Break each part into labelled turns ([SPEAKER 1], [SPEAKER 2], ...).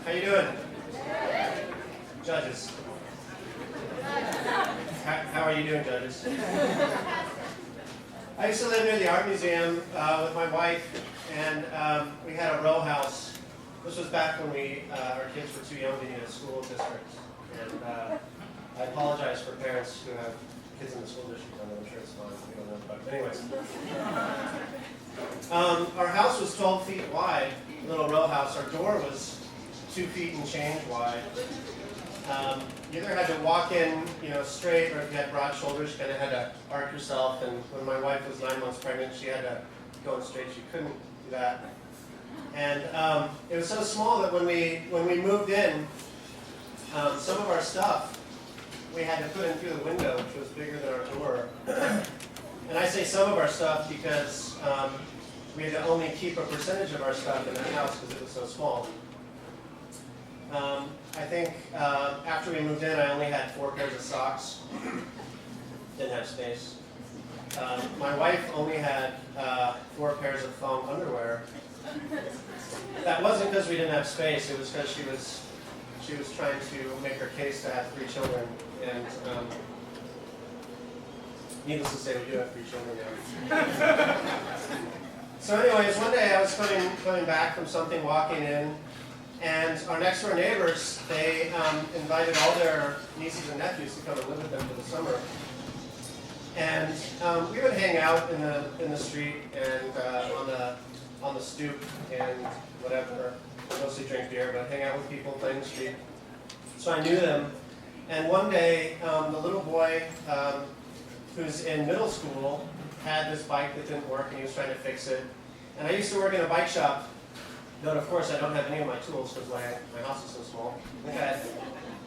[SPEAKER 1] How you doing? Judges. How are you doing, judges? I used to live near the art museum with my wife, and we had a row house. This was back when our kids were too young to need a school district. And I apologize for parents who have kids in the school district. I'm sure it's fine. We don't know. But anyways. Our house was 12 feet wide, little row house. Our door was 2 feet and change wide. You either had to walk in, straight, or if you had broad shoulders, you kind of had to arc yourself. And when my wife was 9 months pregnant, she had to go in straight. She couldn't do that. And it was so small that when we moved in, some of our stuff we had to put in through the window, which was bigger than our door. And I say some of our stuff because we had to only keep a percentage of our stuff in that house because it was so small. I think after we moved in, I only had 4 pairs of socks. Didn't have space. My wife only had 4 pairs of foam underwear. That wasn't because we didn't have space. It was because she was trying to make her case to have 3 children. And needless to say, we do have 3 children now. So anyways, one day I was coming back from something, walking in, and our next door neighbors, they invited all their nieces and nephews to come and live with them for the summer. And we would hang out in the street and on the stoop and whatever. Mostly drink beer, but hang out with people, play in the street. So I knew them. And one day, the little boy who's in middle school had this bike that didn't work, and he was trying to fix it. And I used to work in a bike shop. But of course, I don't have any of my tools because my house is so small. I think I had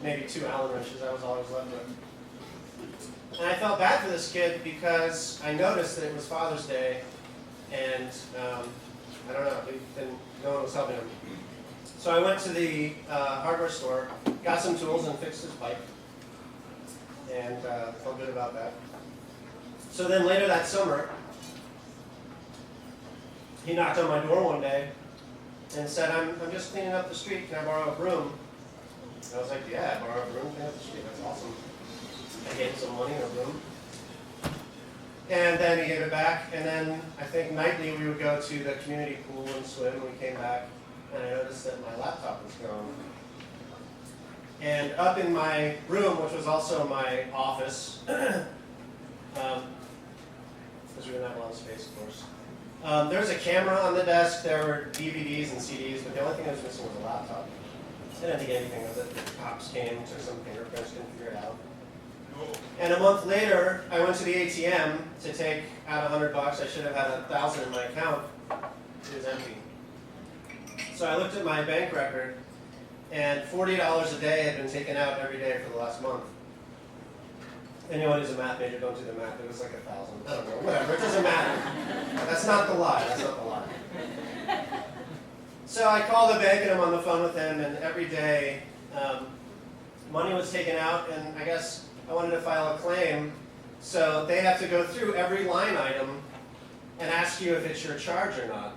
[SPEAKER 1] maybe 2 Allen wrenches. That was all I was left with. And I felt bad for this kid because I noticed that it was Father's Day, and I don't know, no one was helping him. So I went to the hardware store, got some tools, and fixed his bike, and felt good about that. So then later that summer, he knocked on my door one day and said, I'm just cleaning up the street, can I borrow a broom? And I was like, yeah, borrow a broom, clean up the street, that's awesome. I gave him some money and a broom. And then he gave it back, and then I think nightly we would go to the community pool and swim, and we came back, and I noticed that my laptop was gone. And up in my room, which was also my office, because we didn't have a lot of space, of course, there was a camera on the desk, there were DVDs and CDs, but the only thing I was missing was a laptop. I didn't think anything of it. The cops came, took some fingerprints, couldn't figure it out. And a month later, I went to the ATM to take out $100. I should have had $1,000 in my account. It was empty. So I looked at my bank record, and $40 a day had been taken out every day for the last month. Anyone who's a math major, don't do the math. It was like 1,000. I don't know. Whatever. It doesn't matter. That's not the lie. That's not the lie. So I called the bank, and I'm on the phone with them, and every day money was taken out, and I guess I wanted to file a claim, so they have to go through every line item and ask you if it's your charge or not.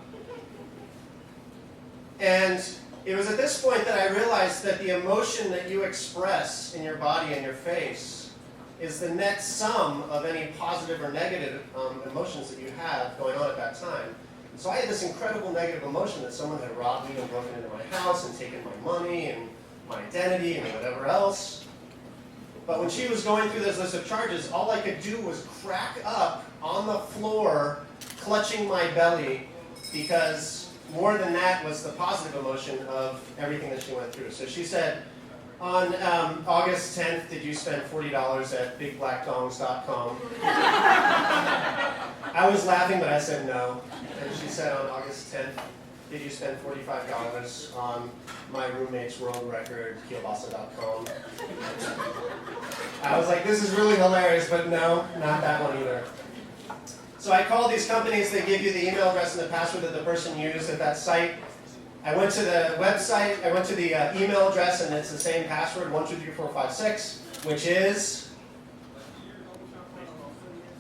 [SPEAKER 1] And it was at this point that I realized that the emotion that you express in your body and your face is the net sum of any positive or negative emotions that you have going on at that time. So I had this incredible negative emotion that someone had robbed me and broken into my house and taken my money and my identity and whatever else. But when she was going through this list of charges, all I could do was crack up on the floor, clutching my belly, because more than that was the positive emotion of everything that she went through. So she said, on August 10th, did you spend $40 at bigblackdongs.com? I was laughing, but I said no. And she said, on August 10th, did you spend $45 on my roommate's world record, kielbasa.com? I was like, this is really hilarious, but no, not that one either. So I called these companies, they give you the email address and the password that the person used at that site. I went to the website, I went to the email address, and it's the same password, 123456, which is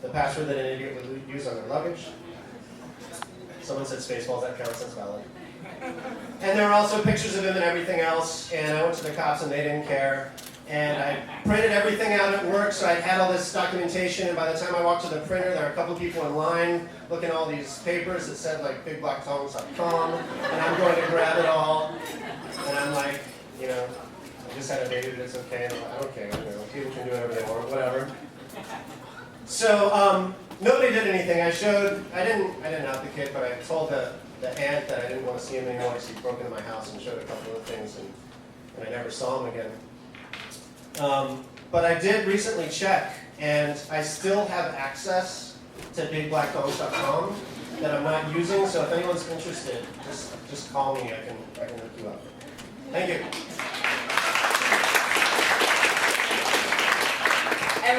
[SPEAKER 1] the password that an idiot would use on their luggage. Someone said Spaceballs, that counts, that's valid. And there were also pictures of him and everything else, and I went to the cops and they didn't care. And I printed everything out at work, so I had all this documentation, and by the time I walked to the printer, there were a couple people in line looking at all these papers that said like bigblacktongues.com, and I'm going to grab it all, and I'm like, you know, I just had a baby, but it's okay, and I'm like, I don't care, you know, people can do whatever they want, whatever. So, nobody did anything. I didn't out the kid, but I told the aunt that I didn't want to see him anymore, so he broke into my house and showed a couple of things, and I never saw him again. But I did recently check, and I still have access to bigblacktongues.com that I'm not using, so if anyone's interested, just call me, I can hook you up. Thank you.